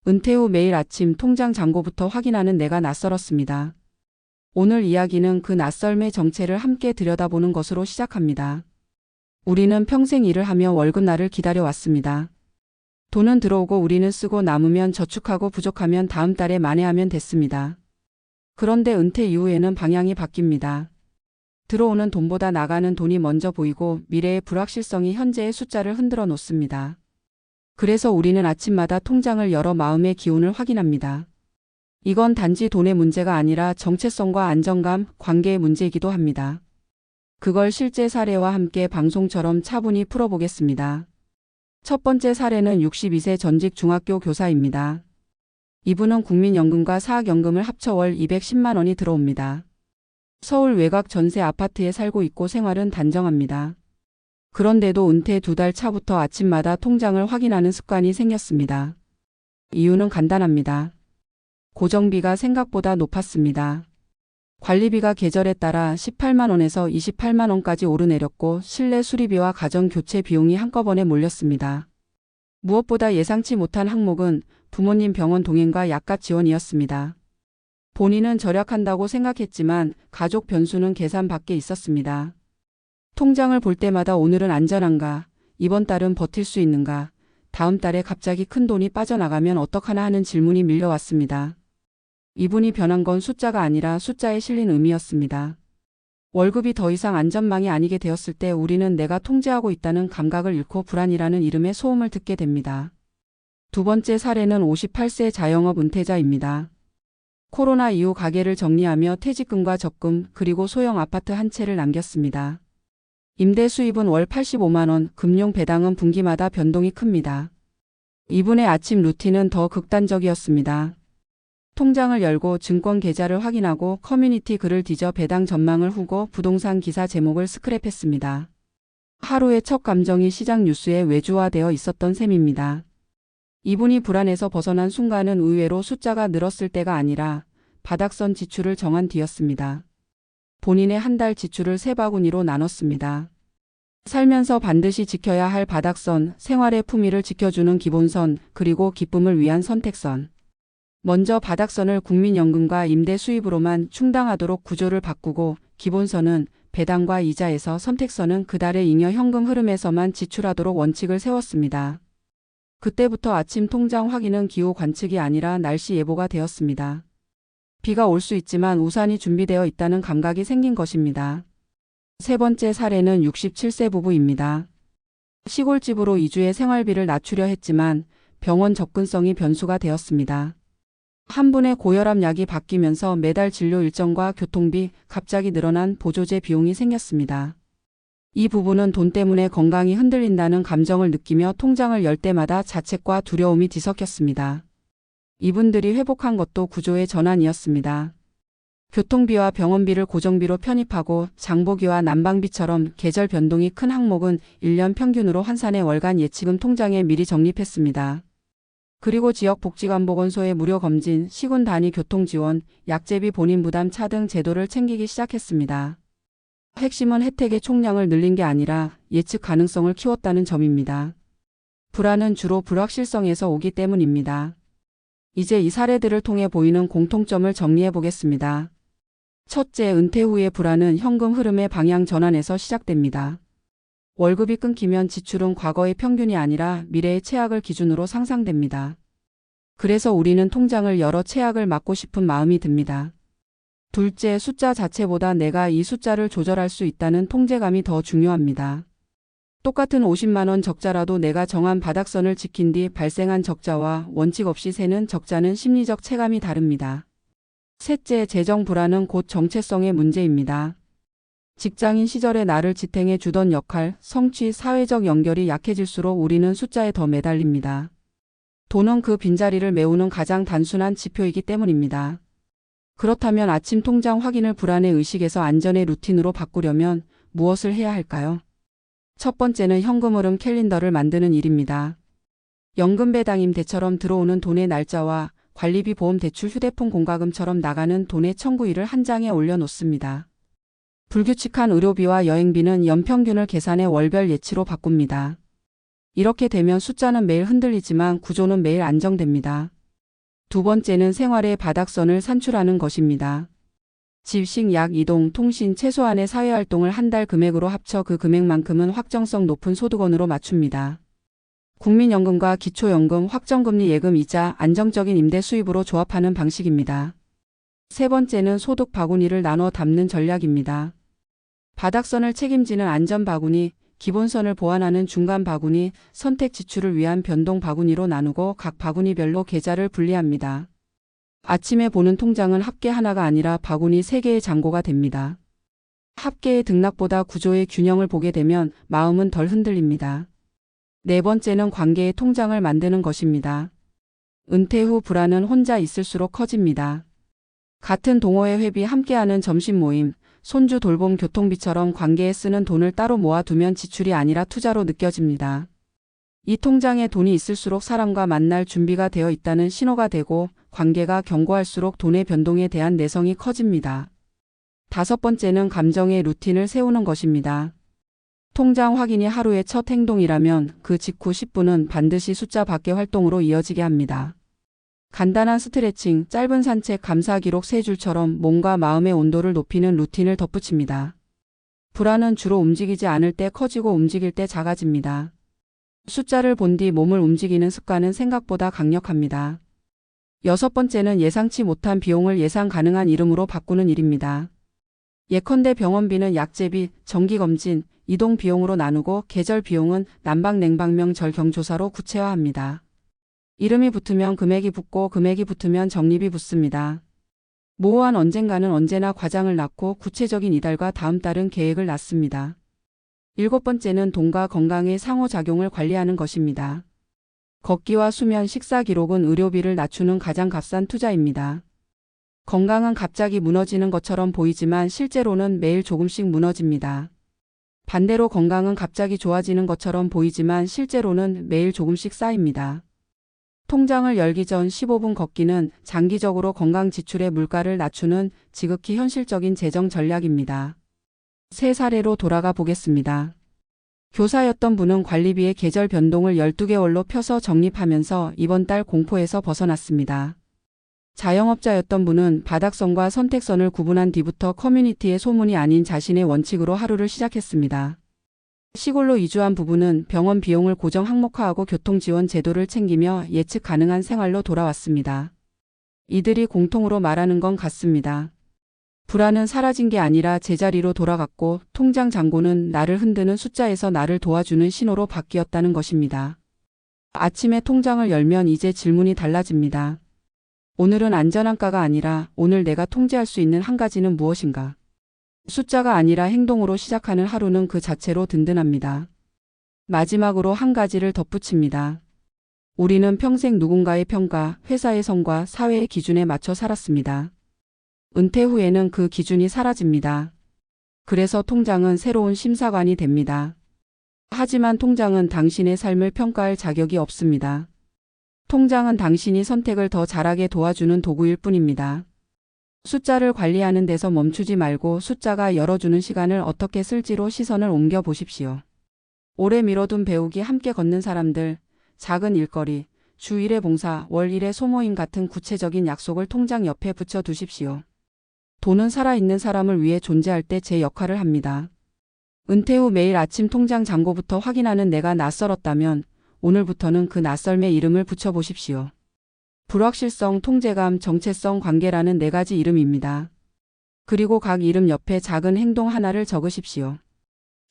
은퇴 후 매일 아침 통장 잔고부터 확인하는 내가 낯설었습니다. 오늘 이야기는 그 낯설의 정체를 함께 들여다보는 것으로 시작합니다. 우리는 평생 일을 하며 월급날을 기다려왔습니다. 돈은 들어오고 우리는 쓰고 남으면 저축하고 부족하면 다음 달에 만회하면 됐습니다. 그런데 은퇴 이후에는 방향이 바뀝니다. 들어오는 돈보다 나가는 돈이 먼저 보이고 미래의 불확실성이 현재의 숫자를 흔들어 놓습니다. 그래서 우리는 아침마다 통장을 열어 마음의 기운을 확인합니다. 이건 단지 돈의 문제가 아니라 정체성과 안정감, 관계의 문제이기도 합니다. 그걸 실제 사례와 함께 방송처럼 차분히 풀어보겠습니다. 첫 번째 사례는 62세 전직 중학교 교사입니다. 이분은 국민연금과 사학연금을 합쳐 월 210만 원이 들어옵니다. 서울 외곽 전세 아파트에 살고 있고 생활은 단정합니다. 그런데도 은퇴 2달 차부터 아침마다 통장을 확인하는 습관이 생겼습니다. 이유는 간단합니다. 고정비가 생각보다 높았습니다. 관리비가 계절에 따라 18만 원에서 28만 원까지 오르내렸고 실내 수리비와 가전 교체 비용이 한꺼번에 몰렸습니다. 무엇보다 예상치 못한 항목은 부모님 병원 동행과 약값 지원이었습니다. 본인은 절약한다고 생각했지만 가족 변수는 계산 밖에 있었습니다. 통장을 볼 때마다 오늘은 안전한가, 이번 달은 버틸 수 있는가, 다음 달에 갑자기 큰 돈이 빠져나가면 어떡하나 하는 질문이 밀려왔습니다. 이분이 변한 건 숫자가 아니라 숫자에 실린 의미였습니다. 월급이 더 이상 안전망이 아니게 되었을 때 우리는 내가 통제하고 있다는 감각을 잃고 불안이라는 이름의 소음을 듣게 됩니다. 두 번째 사례는 58세 자영업 은퇴자입니다. 코로나 이후 가게를 정리하며 퇴직금과 적금 그리고 소형 아파트 한 채를 남겼습니다. 임대 수입은 월 85만 원, 금융 배당은 분기마다 변동이 큽니다. 이분의 아침 루틴은 더 극단적이었습니다. 통장을 열고 증권 계좌를 확인하고 커뮤니티 글을 뒤져 배당 전망을 후고 부동산 기사 제목을 스크랩했습니다. 하루의 첫 감정이 시장 뉴스에 외주화되어 있었던 셈입니다. 이분이 불안에서 벗어난 순간은 의외로 숫자가 늘었을 때가 아니라 바닥선 지출을 정한 뒤였습니다. 본인의 한 달 지출을 3바구니로 나눴습니다. 살면서 반드시 지켜야 할 바닥선, 생활의 품위를 지켜주는 기본선, 그리고 기쁨을 위한 선택선. 먼저 바닥선을 국민연금과 임대 수입으로만 충당하도록 구조를 바꾸고 기본선은 배당과 이자에서 선택선은 그달의 잉여 현금 흐름에서만 지출하도록 원칙을 세웠습니다. 그때부터 아침 통장 확인은 기후 관측이 아니라 날씨 예보가 되었습니다. 비가 올 수 있지만 우산이 준비되어 있다는 감각이 생긴 것입니다. 세 번째 사례는 67세 부부입니다. 시골집으로 이주해 생활비를 낮추려 했지만 병원 접근성이 변수가 되었습니다. 한 분의 고혈압 약이 바뀌면서 매달 진료 일정과 교통비, 갑자기 늘어난 보조제 비용이 생겼습니다. 이 부부는 돈 때문에 건강이 흔들린다는 감정을 느끼며 통장을 열 때마다 자책과 두려움이 뒤섞였습니다. 이분들이 회복한 것도 구조의 전환이었습니다. 교통비와 병원비를 고정비로 편입하고 장보기와 난방비처럼 계절 변동이 큰 항목은 1년 평균으로 환산해 월간 예치금 통장에 미리 적립했습니다. 그리고 지역복지관보건소의 무료 검진, 시군 단위 교통지원, 약제비 본인 부담 차 등 제도를 챙기기 시작했습니다. 핵심은 혜택의 총량을 늘린 게 아니라 예측 가능성을 키웠다는 점입니다. 불안은 주로 불확실성에서 오기 때문입니다. 이제 이 사례들을 통해 보이는 공통점을 정리해 보겠습니다. 첫째, 은퇴 후의 불안은 현금 흐름의 방향 전환에서 시작됩니다. 월급이 끊기면 지출은 과거의 평균이 아니라 미래의 최악을 기준으로 상상됩니다. 그래서 우리는 통장을 열어 최악을 막고 싶은 마음이 듭니다. 둘째, 숫자 자체보다 내가 이 숫자를 조절할 수 있다는 통제감이 더 중요합니다. 똑같은 50만 원 적자라도 내가 정한 바닥선을 지킨 뒤 발생한 적자와 원칙 없이 새는 적자는 심리적 체감이 다릅니다. 셋째, 재정 불안은 곧 정체성의 문제입니다. 직장인 시절에 나를 지탱해 주던 역할, 성취, 사회적 연결이 약해질수록 우리는 숫자에 더 매달립니다. 돈은 그 빈자리를 메우는 가장 단순한 지표이기 때문입니다. 그렇다면 아침 통장 확인을 불안의 의식에서 안전의 루틴으로 바꾸려면 무엇을 해야 할까요? 첫 번째는 현금 흐름 캘린더를 만드는 일입니다. 연금 배당 임대처럼 들어오는 돈의 날짜와 관리비 보험 대출 휴대폰 공과금처럼 나가는 돈의 청구일을 한 장에 올려놓습니다. 불규칙한 의료비와 여행비는 연평균을 계산해 월별 예치로 바꿉니다. 이렇게 되면 숫자는 매일 흔들리지만 구조는 매일 안정됩니다. 두 번째는 생활의 바닥선을 산출하는 것입니다. 집, 식, 약, 이동, 통신, 최소한의 사회활동을 한 달 금액으로 합쳐 그 금액만큼은 확정성 높은 소득원으로 맞춥니다. 국민연금과 기초연금, 확정금리 예금, 이자, 안정적인 임대 수입으로 조합하는 방식입니다. 세 번째는 소득 바구니를 나눠 담는 전략입니다. 바닥선을 책임지는 안전 바구니, 기본선을 보완하는 중간 바구니, 선택 지출을 위한 변동 바구니로 나누고 각 바구니별로 계좌를 분리합니다. 아침에 보는 통장은 합계 하나가 아니라 바구니 3개의 잔고가 됩니다. 합계의 등락보다 구조의 균형을 보게 되면 마음은 덜 흔들립니다. 네 번째는 관계의 통장을 만드는 것입니다. 은퇴 후 불안은 혼자 있을수록 커집니다. 같은 동호회 회비, 함께하는 점심 모임, 손주 돌봄, 교통비처럼 관계에 쓰는 돈을 따로 모아두면 지출이 아니라 투자로 느껴집니다. 이 통장에 돈이 있을수록 사람과 만날 준비가 되어 있다는 신호가 되고 관계가 견고할수록 돈의 변동에 대한 내성이 커집니다. 다섯 번째는 감정의 루틴을 세우는 것입니다. 통장 확인이 하루의 첫 행동이라면 그 직후 10분은 반드시 숫자 밖의 활동으로 이어지게 합니다. 간단한 스트레칭, 짧은 산책, 감사 기록 3줄처럼 몸과 마음의 온도를 높이는 루틴을 덧붙입니다. 불안은 주로 움직이지 않을 때 커지고 움직일 때 작아집니다. 숫자를 본 뒤 몸을 움직이는 습관은 생각보다 강력합니다. 여섯 번째는 예상치 못한 비용을 예상 가능한 이름으로 바꾸는 일입니다. 예컨대 병원비는 약제비, 정기검진, 이동 비용으로 나누고 계절 비용은 난방, 냉방명, 절경조사로 구체화합니다. 이름이 붙으면 금액이 붙고 금액이 붙으면 적립이 붙습니다. 모호한 언젠가는 언제나 과장을 낳고 구체적인 이달과 다음 달은 계획을 낳습니다. 일곱 번째는 돈과 건강의 상호작용을 관리하는 것입니다. 걷기와 수면, 식사 기록은 의료비를 낮추는 가장 값싼 투자입니다. 건강은 갑자기 무너지는 것처럼 보이지만 실제로는 매일 조금씩 무너집니다. 반대로 건강은 갑자기 좋아지는 것처럼 보이지만 실제로는 매일 조금씩 쌓입니다. 통장을 열기 전 15분 걷기는 장기적으로 건강 지출의 물가를 낮추는 지극히 현실적인 재정 전략입니다. 세 사례로 돌아가 보겠습니다. 교사였던 분은 관리비의 계절 변동을 12개월로 펴서 적립하면서 이번 달 공포에서 벗어났습니다. 자영업자였던 분은 바닥선과 선택선을 구분한 뒤부터 커뮤니티의 소문이 아닌 자신의 원칙으로 하루를 시작했습니다. 시골로 이주한 부부는 병원 비용을 고정 항목화하고 교통지원 제도를 챙기며 예측 가능한 생활로 돌아왔습니다. 이들이 공통으로 말하는 건 같습니다. 불안은 사라진 게 아니라 제자리로 돌아갔고 통장 잔고는 나를 흔드는 숫자에서 나를 도와주는 신호로 바뀌었다는 것입니다. 아침에 통장을 열면 이제 질문이 달라집니다. 오늘은 안전한가가 아니라 오늘 내가 통제할 수 있는 한 가지는 무엇인가? 숫자가 아니라 행동으로 시작하는 하루는 그 자체로 든든합니다. 마지막으로 한 가지를 덧붙입니다. 우리는 평생 누군가의 평가, 회사의 성과, 사회의 기준에 맞춰 살았습니다. 은퇴 후에는 그 기준이 사라집니다. 그래서 통장은 새로운 심사관이 됩니다. 하지만 통장은 당신의 삶을 평가할 자격이 없습니다. 통장은 당신이 선택을 더 잘하게 도와주는 도구일 뿐입니다. 숫자를 관리하는 데서 멈추지 말고 숫자가 열어주는 시간을 어떻게 쓸지로 시선을 옮겨 보십시오. 오래 미뤄둔 배우기, 함께 걷는 사람들, 작은 일거리, 주 1회 봉사, 월 1회 소모임 같은 구체적인 약속을 통장 옆에 붙여 두십시오. 돈은 살아있는 사람을 위해 존재할 때 제 역할을 합니다. 은퇴 후 매일 아침 통장 잔고부터 확인하는 내가 낯설었다면 오늘부터는 그 낯설매 이름을 붙여보십시오. 불확실성, 통제감, 정체성, 관계라는 4가지 이름입니다. 그리고 각 이름 옆에 작은 행동 하나를 적으십시오.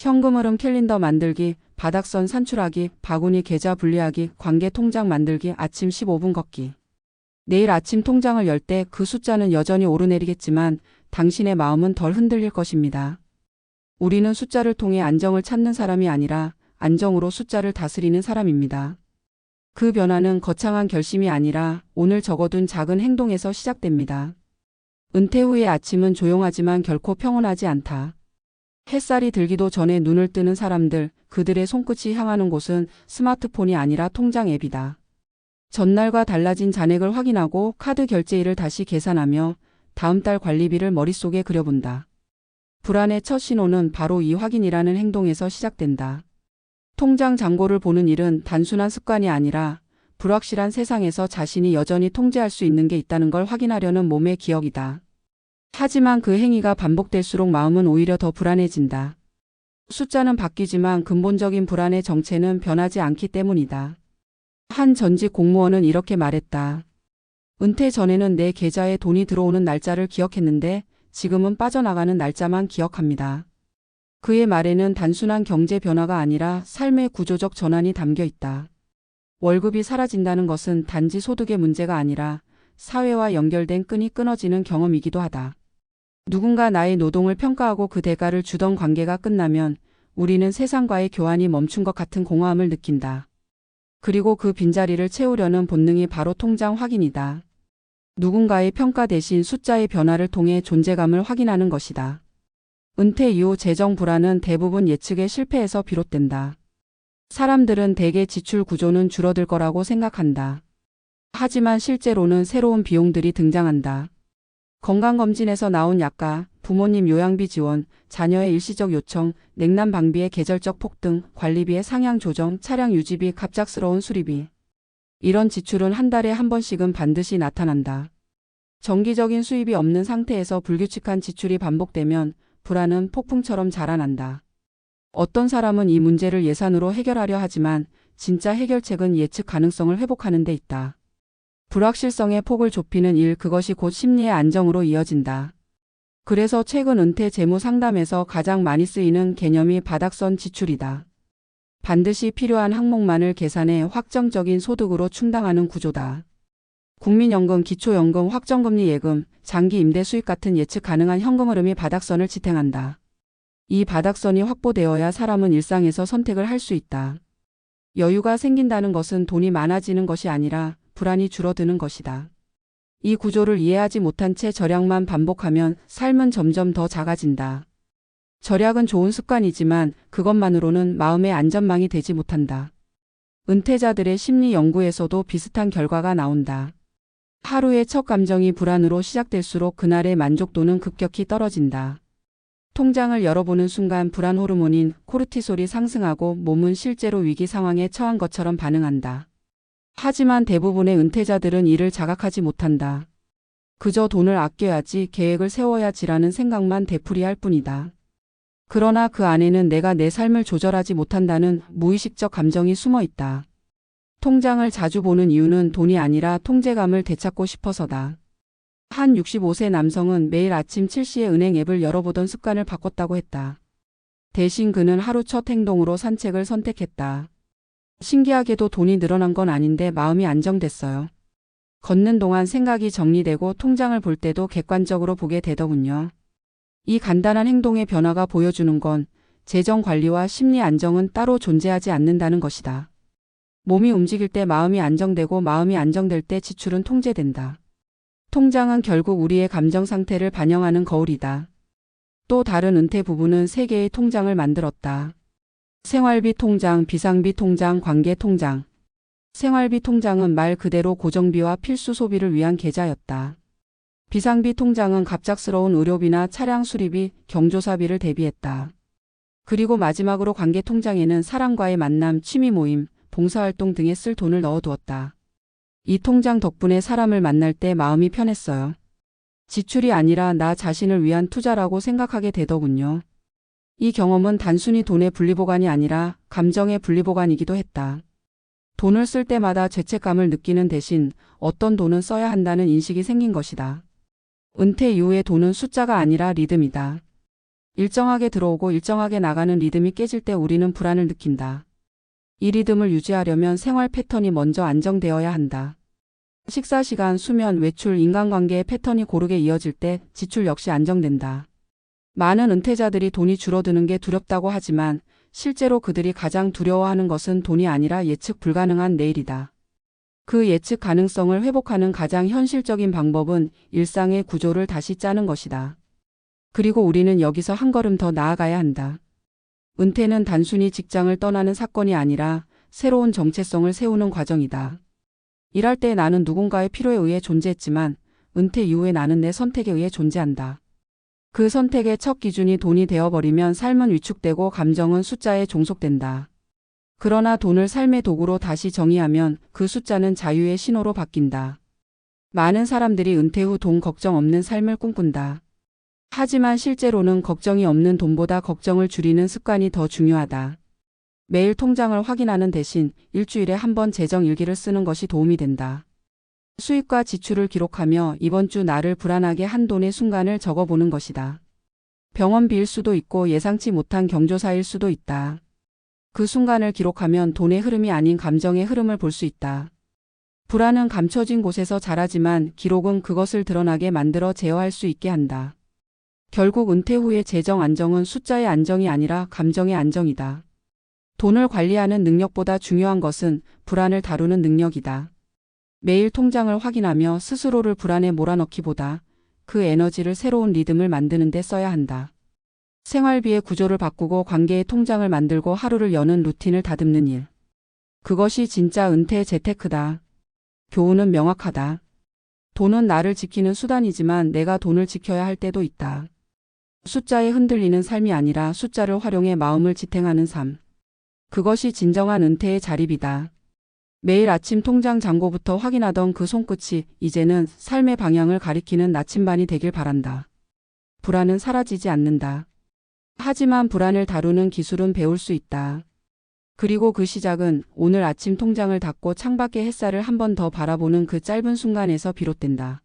현금 흐름 캘린더 만들기, 바닥선 산출하기, 바구니 계좌 분리하기, 관계 통장 만들기, 아침 15분 걷기. 내일 아침 통장을 열 때 그 숫자는 여전히 오르내리겠지만 당신의 마음은 덜 흔들릴 것입니다. 우리는 숫자를 통해 안정을 찾는 사람이 아니라 안정으로 숫자를 다스리는 사람입니다. 그 변화는 거창한 결심이 아니라 오늘 적어둔 작은 행동에서 시작됩니다. 은퇴 후의 아침은 조용하지만 결코 평온하지 않다. 햇살이 들기도 전에 눈을 뜨는 사람들, 그들의 손끝이 향하는 곳은 스마트폰이 아니라 통장 앱이다. 전날과 달라진 잔액을 확인하고 카드 결제일을 다시 계산하며 다음 달 관리비를 머릿속에 그려본다. 불안의 첫 신호는 바로 이 확인이라는 행동에서 시작된다. 통장 잔고를 보는 일은 단순한 습관이 아니라 불확실한 세상에서 자신이 여전히 통제할 수 있는 게 있다는 걸 확인하려는 몸의 기억이다. 하지만 그 행위가 반복될수록 마음은 오히려 더 불안해진다. 숫자는 바뀌지만 근본적인 불안의 정체는 변하지 않기 때문이다. 한 전직 공무원은 이렇게 말했다. 은퇴 전에는 내 계좌에 돈이 들어오는 날짜를 기억했는데 지금은 빠져나가는 날짜만 기억합니다. 그의 말에는 단순한 경제 변화가 아니라 삶의 구조적 전환이 담겨 있다. 월급이 사라진다는 것은 단지 소득의 문제가 아니라 사회와 연결된 끈이 끊어지는 경험이기도 하다. 누군가 나의 노동을 평가하고 그 대가를 주던 관계가 끝나면 우리는 세상과의 교환이 멈춘 것 같은 공허함을 느낀다. 그리고 그 빈자리를 채우려는 본능이 바로 통장 확인이다. 누군가의 평가 대신 숫자의 변화를 통해 존재감을 확인하는 것이다. 은퇴 이후 재정 불안은 대부분 예측의 실패에서 비롯된다. 사람들은 대개 지출 구조는 줄어들 거라고 생각한다. 하지만 실제로는 새로운 비용들이 등장한다. 건강검진에서 나온 약가, 부모님 요양비 지원, 자녀의 일시적 요청, 냉난 방비의 계절적 폭등, 관리비의 상향 조정, 차량 유지비, 갑작스러운 수리비. 이런 지출은 한 달에 한 번씩은 반드시 나타난다. 정기적인 수입이 없는 상태에서 불규칙한 지출이 반복되면 불안은 폭풍처럼 자라난다. 어떤 사람은 이 문제를 예산으로 해결하려 하지만 진짜 해결책은 예측 가능성을 회복하는 데 있다. 불확실성의 폭을 좁히는 일, 그것이 곧 심리의 안정으로 이어진다. 그래서 최근 은퇴 재무 상담에서 가장 많이 쓰이는 개념이 바닥선 지출이다. 반드시 필요한 항목만을 계산해 확정적인 소득으로 충당하는 구조다. 국민연금, 기초연금, 확정금리 예금, 장기 임대 수익 같은 예측 가능한 현금 흐름이 바닥선을 지탱한다. 이 바닥선이 확보되어야 사람은 일상에서 선택을 할 수 있다. 여유가 생긴다는 것은 돈이 많아지는 것이 아니라 불안이 줄어드는 것이다. 이 구조를 이해하지 못한 채 절약만 반복하면 삶은 점점 더 작아진다. 절약은 좋은 습관이지만 그것만으로는 마음의 안전망이 되지 못한다. 은퇴자들의 심리 연구에서도 비슷한 결과가 나온다. 하루의 첫 감정이 불안으로 시작될수록 그날의 만족도는 급격히 떨어진다. 통장을 열어보는 순간 불안 호르몬인 코르티솔이 상승하고 몸은 실제로 위기 상황에 처한 것처럼 반응한다. 하지만 대부분의 은퇴자들은 이를 자각하지 못한다. 그저 돈을 아껴야지, 계획을 세워야지라는 생각만 되풀이할 뿐이다. 그러나 그 안에는 내가 내 삶을 조절하지 못한다는 무의식적 감정이 숨어 있다. 통장을 자주 보는 이유는 돈이 아니라 통제감을 되찾고 싶어서다. 한 65세 남성은 매일 아침 7시에 은행 앱을 열어보던 습관을 바꿨다고 했다. 대신 그는 하루 첫 행동으로 산책을 선택했다. 신기하게도 돈이 늘어난 건 아닌데 마음이 안정됐어요. 걷는 동안 생각이 정리되고 통장을 볼 때도 객관적으로 보게 되더군요. 이 간단한 행동의 변화가 보여주는 건 재정 관리와 심리 안정은 따로 존재하지 않는다는 것이다. 몸이 움직일 때 마음이 안정되고 마음이 안정될 때 지출은 통제된다. 통장은 결국 우리의 감정 상태를 반영하는 거울이다. 또 다른 은퇴 부부는 3개의 통장을 만들었다. 생활비 통장, 비상비 통장, 관계 통장. 생활비 통장은 말 그대로 고정비와 필수 소비를 위한 계좌였다. 비상비 통장은 갑작스러운 의료비나 차량 수리비, 경조사비를 대비했다. 그리고 마지막으로 관계 통장에는 사람과의 만남, 취미 모임, 봉사활동 등에 쓸 돈을 넣어두었다. 이 통장 덕분에 사람을 만날 때 마음이 편했어요. 지출이 아니라 나 자신을 위한 투자라고 생각하게 되더군요. 이 경험은 단순히 돈의 분리보관이 아니라 감정의 분리보관이기도 했다. 돈을 쓸 때마다 죄책감을 느끼는 대신 어떤 돈은 써야 한다는 인식이 생긴 것이다. 은퇴 이후의 돈은 숫자가 아니라 리듬이다. 일정하게 들어오고 일정하게 나가는 리듬이 깨질 때 우리는 불안을 느낀다. 이 리듬을 유지하려면 생활 패턴이 먼저 안정되어야 한다. 식사 시간, 수면, 외출, 인간관계의 패턴이 고르게 이어질 때 지출 역시 안정된다. 많은 은퇴자들이 돈이 줄어드는 게 두렵다고 하지만 실제로 그들이 가장 두려워하는 것은 돈이 아니라 예측 불가능한 내일이다. 그 예측 가능성을 회복하는 가장 현실적인 방법은 일상의 구조를 다시 짜는 것이다. 그리고 우리는 여기서 한 걸음 더 나아가야 한다. 은퇴는 단순히 직장을 떠나는 사건이 아니라 새로운 정체성을 세우는 과정이다. 일할 때 나는 누군가의 필요에 의해 존재했지만 은퇴 이후에 나는 내 선택에 의해 존재한다. 그 선택의 첫 기준이 돈이 되어버리면 삶은 위축되고 감정은 숫자에 종속된다. 그러나 돈을 삶의 도구로 다시 정의하면 그 숫자는 자유의 신호로 바뀐다. 많은 사람들이 은퇴 후 돈 걱정 없는 삶을 꿈꾼다. 하지만 실제로는 걱정이 없는 돈보다 걱정을 줄이는 습관이 더 중요하다. 매일 통장을 확인하는 대신 일주일에 한 번 재정 일기를 쓰는 것이 도움이 된다. 수입과 지출을 기록하며 이번 주 나를 불안하게 한 돈의 순간을 적어보는 것이다. 병원비일 수도 있고 예상치 못한 경조사일 수도 있다. 그 순간을 기록하면 돈의 흐름이 아닌 감정의 흐름을 볼 수 있다. 불안은 감춰진 곳에서 자라지만 기록은 그것을 드러나게 만들어 제어할 수 있게 한다. 결국 은퇴 후의 재정 안정은 숫자의 안정이 아니라 감정의 안정이다. 돈을 관리하는 능력보다 중요한 것은 불안을 다루는 능력이다. 매일 통장을 확인하며 스스로를 불안에 몰아넣기보다 그 에너지를 새로운 리듬을 만드는 데 써야 한다. 생활비의 구조를 바꾸고 관계의 통장을 만들고 하루를 여는 루틴을 다듬는 일. 그것이 진짜 은퇴 재테크다. 교훈은 명확하다. 돈은 나를 지키는 수단이지만 내가 돈을 지켜야 할 때도 있다. 숫자에 흔들리는 삶이 아니라 숫자를 활용해 마음을 지탱하는 삶. 그것이 진정한 은퇴의 자립이다. 매일 아침 통장 잔고부터 확인하던 그 손끝이 이제는 삶의 방향을 가리키는 나침반이 되길 바란다. 불안은 사라지지 않는다. 하지만 불안을 다루는 기술은 배울 수 있다. 그리고 그 시작은 오늘 아침 통장을 닫고 창밖의 햇살을 한 번 더 바라보는 그 짧은 순간에서 비롯된다.